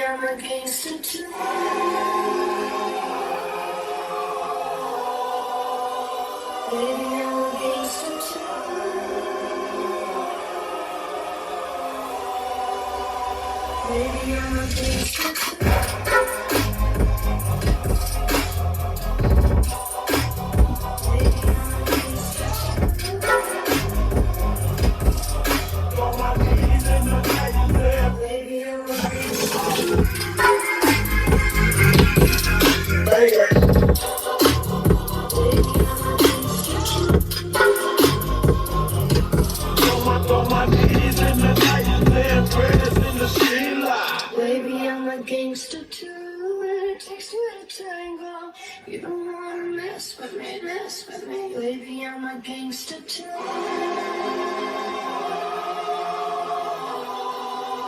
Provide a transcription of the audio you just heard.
I'm a gangster too. Baby, I'm a gangster too. Baby, I'm a gangster too. Baby, I'm a gangster too. It takes two to tango. You don't wanna mess with me, mess with me. Baby, I'm a gangster too.